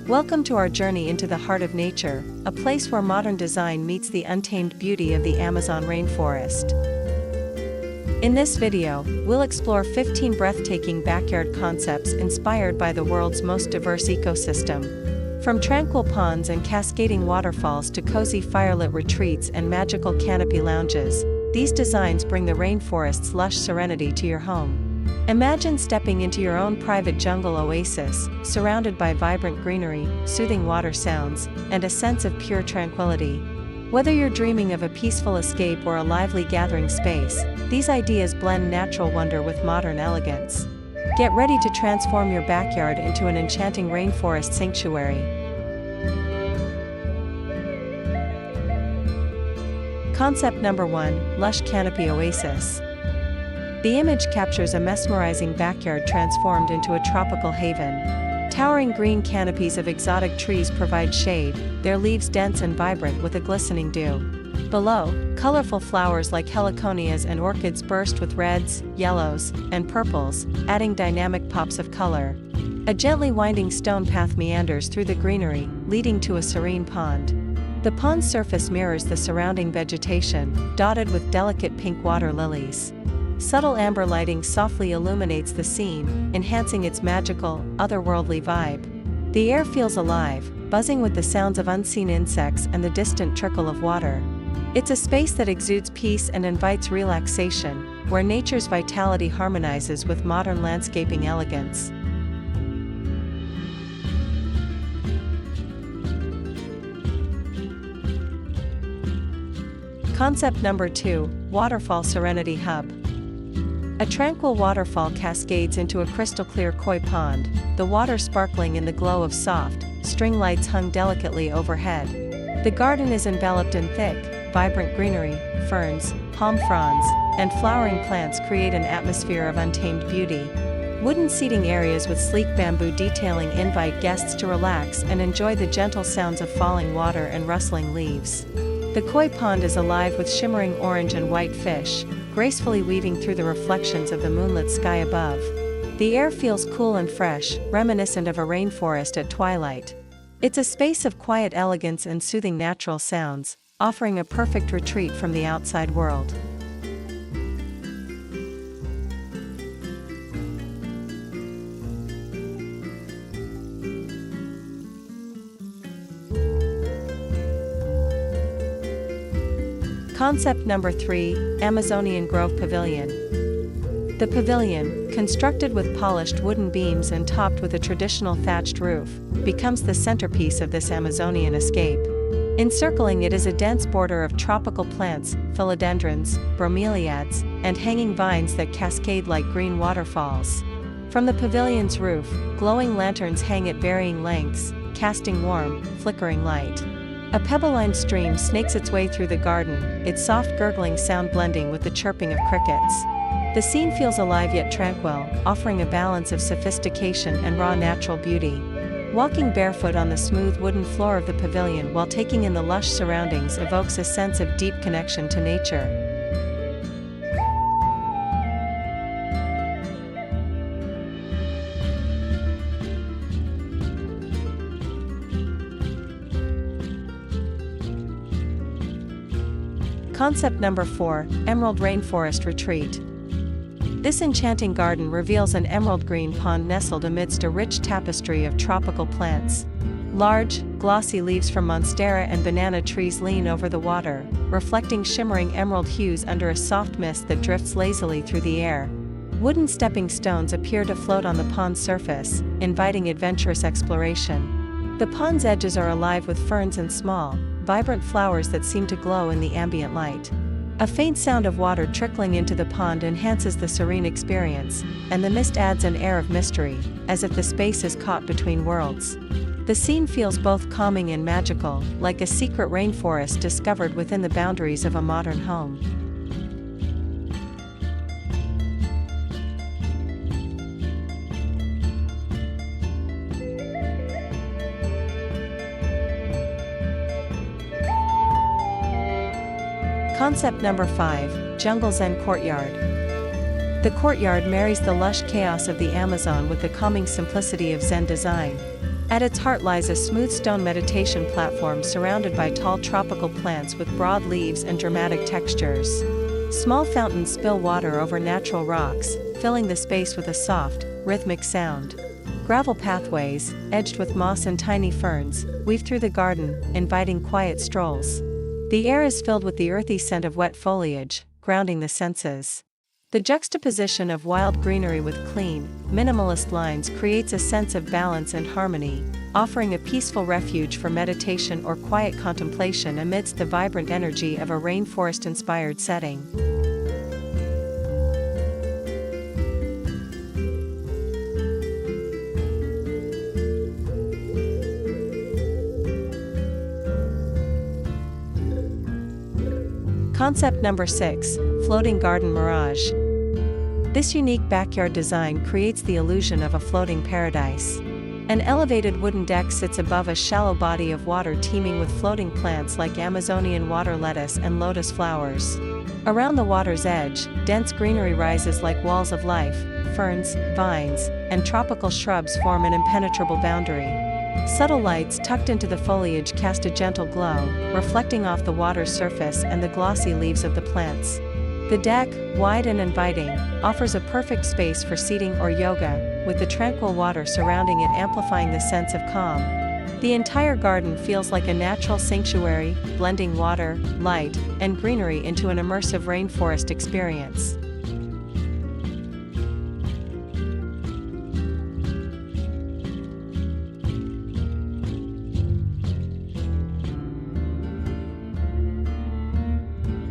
Welcome to our journey into the heart of nature, a place where modern design meets the untamed beauty of the Amazon rainforest. In this video, we'll explore 15 breathtaking backyard concepts inspired by the world's most diverse ecosystem. From tranquil ponds and cascading waterfalls to cozy firelit retreats and magical canopy lounges, these designs bring the rainforest's lush serenity to your home. Imagine stepping into your own private jungle oasis, surrounded by vibrant greenery, soothing water sounds, and a sense of pure tranquility. Whether you're dreaming of a peaceful escape or a lively gathering space, these ideas blend natural wonder with modern elegance. Get ready to transform your backyard into an enchanting rainforest sanctuary. Concept number 1: Lush Canopy Oasis. The image captures a mesmerizing backyard transformed into a tropical haven. Towering green canopies of exotic trees provide shade, their leaves dense and vibrant with a glistening dew. Below, colorful flowers like heliconias and orchids burst with reds, yellows, and purples, adding dynamic pops of color. A gently winding stone path meanders through the greenery, leading to a serene pond. The pond's surface mirrors the surrounding vegetation, dotted with delicate pink water lilies. Subtle amber lighting softly illuminates the scene, enhancing its magical, otherworldly vibe. The air feels alive, buzzing with the sounds of unseen insects and the distant trickle of water. It's a space that exudes peace and invites relaxation, where nature's vitality harmonizes with modern landscaping elegance. Concept number 2: Waterfall Serenity Hub. A tranquil waterfall cascades into a crystal-clear koi pond, the water sparkling in the glow of soft, string lights hung delicately overhead. The garden is enveloped in thick, vibrant greenery, ferns, palm fronds, and flowering plants create an atmosphere of untamed beauty. Wooden seating areas with sleek bamboo detailing invite guests to relax and enjoy the gentle sounds of falling water and rustling leaves. The koi pond is alive with shimmering orange and white fish, gracefully weaving through the reflections of the moonlit sky above. The air feels cool and fresh, reminiscent of a rainforest at twilight. It's a space of quiet elegance and soothing natural sounds, offering a perfect retreat from the outside world. Concept number 3: Amazonian Grove Pavilion. The pavilion, constructed with polished wooden beams and topped with a traditional thatched roof, becomes the centerpiece of this Amazonian escape. Encircling it is a dense border of tropical plants, philodendrons, bromeliads, and hanging vines that cascade like green waterfalls. From the pavilion's roof, glowing lanterns hang at varying lengths, casting warm, flickering light. A pebble-lined stream snakes its way through the garden, its soft gurgling sound blending with the chirping of crickets. The scene feels alive yet tranquil, offering a balance of sophistication and raw natural beauty. Walking barefoot on the smooth wooden floor of the pavilion while taking in the lush surroundings evokes a sense of deep connection to nature. Concept number 4: Emerald Rainforest Retreat. This enchanting garden reveals an emerald green pond nestled amidst a rich tapestry of tropical plants. Large, glossy leaves from monstera and banana trees lean over the water, reflecting shimmering emerald hues under a soft mist that drifts lazily through the air. Wooden stepping stones appear to float on the pond's surface, inviting adventurous exploration. The pond's edges are alive with ferns and small, vibrant flowers that seem to glow in the ambient light. A faint sound of water trickling into the pond enhances the serene experience, and the mist adds an air of mystery, as if the space is caught between worlds. The scene feels both calming and magical, like a secret rainforest discovered within the boundaries of a modern home. Concept number 5: Jungle Zen Courtyard. The courtyard marries the lush chaos of the Amazon with the calming simplicity of Zen design. At its heart lies a smooth stone meditation platform surrounded by tall tropical plants with broad leaves and dramatic textures. Small fountains spill water over natural rocks, filling the space with a soft, rhythmic sound. Gravel pathways, edged with moss and tiny ferns, weave through the garden, inviting quiet strolls. The air is filled with the earthy scent of wet foliage, grounding the senses. The juxtaposition of wild greenery with clean, minimalist lines creates a sense of balance and harmony, offering a peaceful refuge for meditation or quiet contemplation amidst the vibrant energy of a rainforest-inspired setting. Concept number 6, Floating Garden Mirage. This unique backyard design creates the illusion of a floating paradise. An elevated wooden deck sits above a shallow body of water teeming with floating plants like Amazonian water lettuce and lotus flowers. Around the water's edge, dense greenery rises like walls of life. Ferns, vines, and tropical shrubs form an impenetrable boundary. Subtle lights tucked into the foliage cast a gentle glow, reflecting off the water's surface and the glossy leaves of the plants. The deck, wide and inviting, offers a perfect space for seating or yoga, with the tranquil water surrounding it amplifying the sense of calm. The entire garden feels like a natural sanctuary, blending water, light, and greenery into an immersive rainforest experience.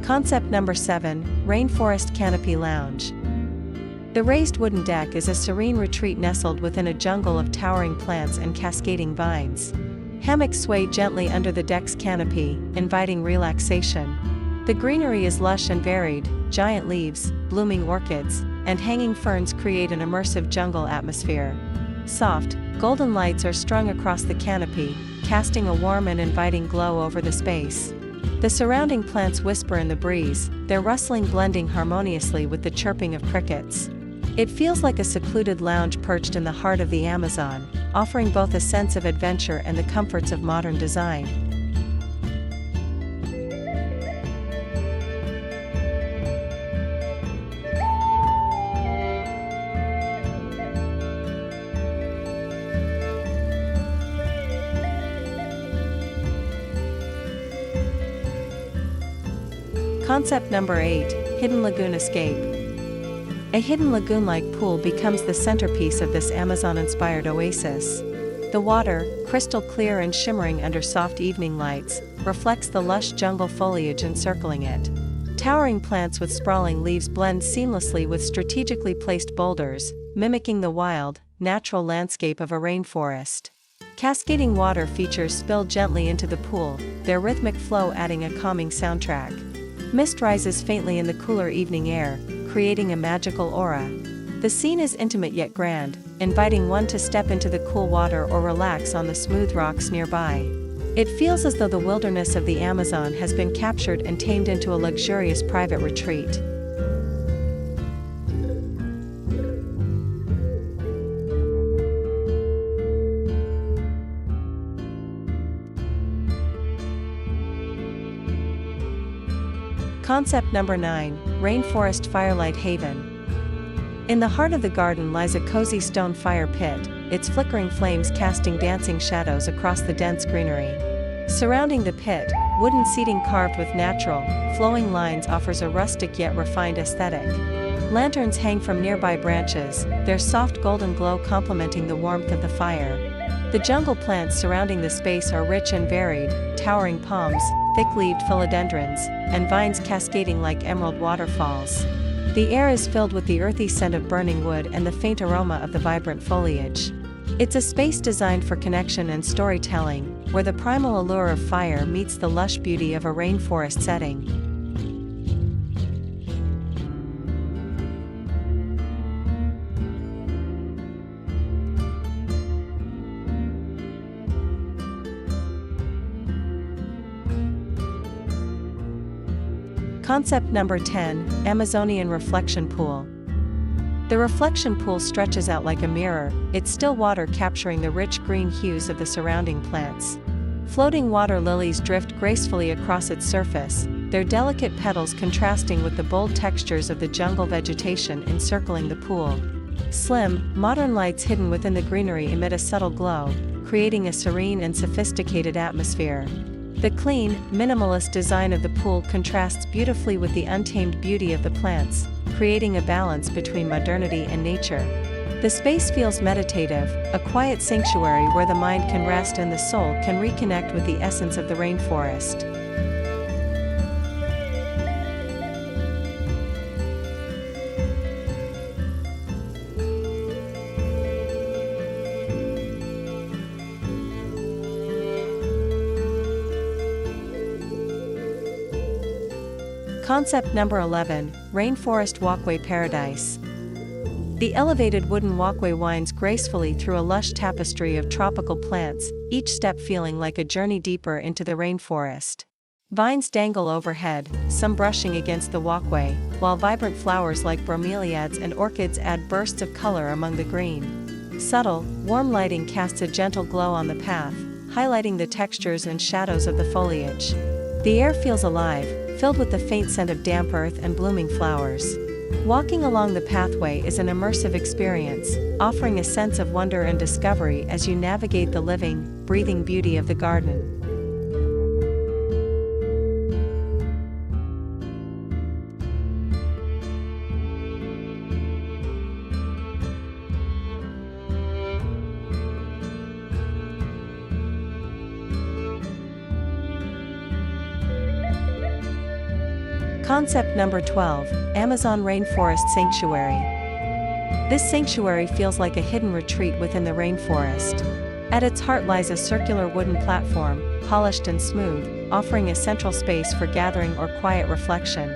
Concept number 7, Rainforest Canopy Lounge. The raised wooden deck is a serene retreat nestled within a jungle of towering plants and cascading vines. Hammocks sway gently under the deck's canopy, inviting relaxation. The greenery is lush and varied, giant leaves, blooming orchids, and hanging ferns create an immersive jungle atmosphere. Soft, golden lights are strung across the canopy, casting a warm and inviting glow over the space. The surrounding plants whisper in the breeze, their rustling blending harmoniously with the chirping of crickets. It feels like a secluded lounge perched in the heart of the Amazon, offering both a sense of adventure and the comforts of modern design. Concept number 8, Hidden Lagoon Escape. A hidden lagoon-like pool becomes the centerpiece of this Amazon-inspired oasis. The water, crystal clear and shimmering under soft evening lights, reflects the lush jungle foliage encircling it. Towering plants with sprawling leaves blend seamlessly with strategically placed boulders, mimicking the wild, natural landscape of a rainforest. Cascading water features spill gently into the pool, their rhythmic flow adding a calming soundtrack. Mist rises faintly in the cooler evening air, creating a magical aura. The scene is intimate yet grand, inviting one to step into the cool water or relax on the smooth rocks nearby. It feels as though the wilderness of the Amazon has been captured and tamed into a luxurious private retreat. Concept number 9, Rainforest Firelight Haven. In the heart of the garden lies a cozy stone fire pit, its flickering flames casting dancing shadows across the dense greenery. Surrounding the pit, wooden seating carved with natural, flowing lines offers a rustic yet refined aesthetic. Lanterns hang from nearby branches, their soft golden glow complementing the warmth of the fire. The jungle plants surrounding the space are rich and varied, towering palms, thick-leaved philodendrons, and vines cascading like emerald waterfalls. The air is filled with the earthy scent of burning wood and the faint aroma of the vibrant foliage. It's a space designed for connection and storytelling, where the primal allure of fire meets the lush beauty of a rainforest setting. Concept number 10, Amazonian Reflection Pool. The reflection pool stretches out like a mirror, its still water capturing the rich green hues of the surrounding plants. Floating water lilies drift gracefully across its surface, their delicate petals contrasting with the bold textures of the jungle vegetation encircling the pool. Slim, modern lights hidden within the greenery emit a subtle glow, creating a serene and sophisticated atmosphere. The clean, minimalist design of the pool contrasts beautifully with the untamed beauty of the plants, creating a balance between modernity and nature. The space feels meditative, a quiet sanctuary where the mind can rest and the soul can reconnect with the essence of the rainforest. Concept number 11, Rainforest Walkway Paradise. The elevated wooden walkway winds gracefully through a lush tapestry of tropical plants, each step feeling like a journey deeper into the rainforest. Vines dangle overhead, some brushing against the walkway, while vibrant flowers like bromeliads and orchids add bursts of color among the green. Subtle, warm lighting casts a gentle glow on the path, highlighting the textures and shadows of the foliage. The air feels alive, filled with the faint scent of damp earth and blooming flowers. Walking along the pathway is an immersive experience, offering a sense of wonder and discovery as you navigate the living, breathing beauty of the garden. Concept number 12, Amazon Rainforest Sanctuary. This sanctuary feels like a hidden retreat within the rainforest. At its heart lies a circular wooden platform, polished and smooth, offering a central space for gathering or quiet reflection.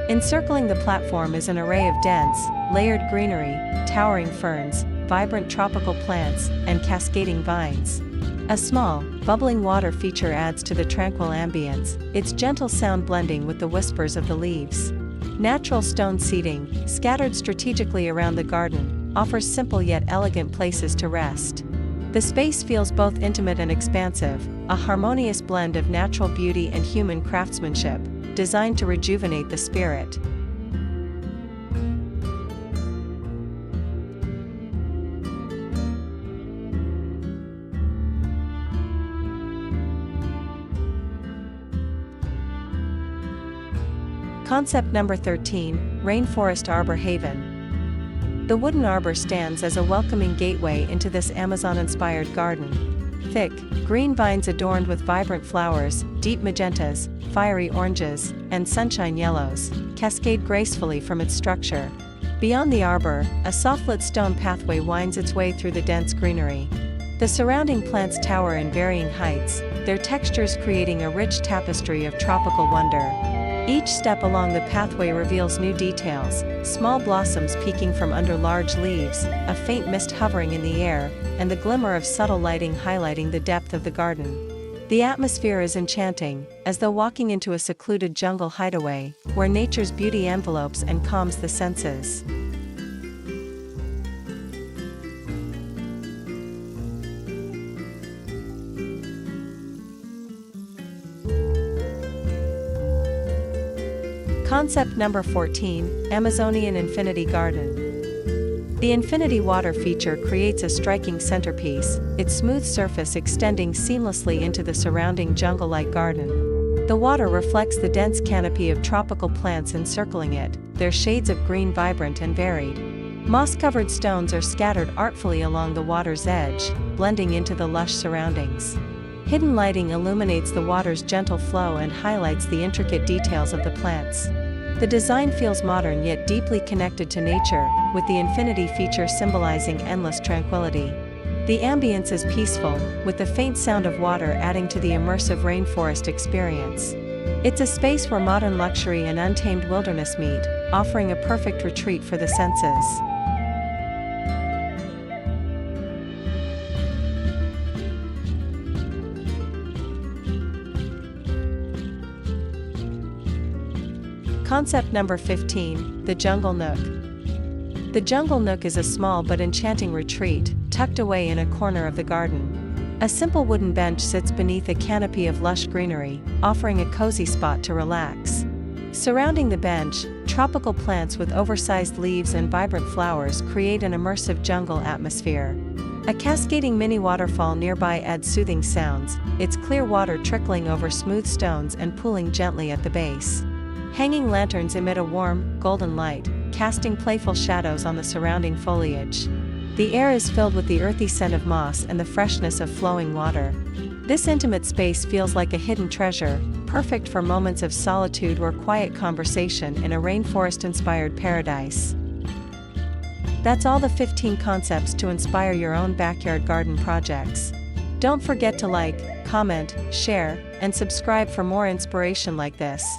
Encircling the platform is an array of dense, layered greenery, towering ferns, vibrant tropical plants, and cascading vines. A small, bubbling water feature adds to the tranquil ambience, its gentle sound blending with the whispers of the leaves. Natural stone seating, scattered strategically around the garden, offers simple yet elegant places to rest. The space feels both intimate and expansive, a harmonious blend of natural beauty and human craftsmanship, designed to rejuvenate the spirit. Concept number 13, Rainforest Arbor Haven. The wooden arbor stands as a welcoming gateway into this Amazon-inspired garden. Thick, green vines adorned with vibrant flowers, deep magentas, fiery oranges, and sunshine yellows, cascade gracefully from its structure. Beyond the arbor, a soft-lit stone pathway winds its way through the dense greenery. The surrounding plants tower in varying heights, their textures creating a rich tapestry of tropical wonder. Each step along the pathway reveals new details, small blossoms peeking from under large leaves, a faint mist hovering in the air, and the glimmer of subtle lighting highlighting the depth of the garden. The atmosphere is enchanting, as though walking into a secluded jungle hideaway, where nature's beauty envelopes and calms the senses. Concept number 14, Amazonian Infinity Garden. The infinity water feature creates a striking centerpiece, its smooth surface extending seamlessly into the surrounding jungle-like garden. The water reflects the dense canopy of tropical plants encircling it, their shades of green vibrant and varied. Moss-covered stones are scattered artfully along the water's edge, blending into the lush surroundings. Hidden lighting illuminates the water's gentle flow and highlights the intricate details of the plants. The design feels modern yet deeply connected to nature, with the infinity feature symbolizing endless tranquility. The ambience is peaceful, with the faint sound of water adding to the immersive rainforest experience. It's a space where modern luxury and untamed wilderness meet, offering a perfect retreat for the senses. Concept number 15, the Jungle Nook. The Jungle Nook is a small but enchanting retreat, tucked away in a corner of the garden. A simple wooden bench sits beneath a canopy of lush greenery, offering a cozy spot to relax. Surrounding the bench, tropical plants with oversized leaves and vibrant flowers create an immersive jungle atmosphere. A cascading mini waterfall nearby adds soothing sounds, its clear water trickling over smooth stones and pooling gently at the base. Hanging lanterns emit a warm, golden light, casting playful shadows on the surrounding foliage. The air is filled with the earthy scent of moss and the freshness of flowing water. This intimate space feels like a hidden treasure, perfect for moments of solitude or quiet conversation in a rainforest-inspired paradise. That's all the 15 concepts to inspire your own backyard garden projects. Don't forget to like, comment, share, and subscribe for more inspiration like this.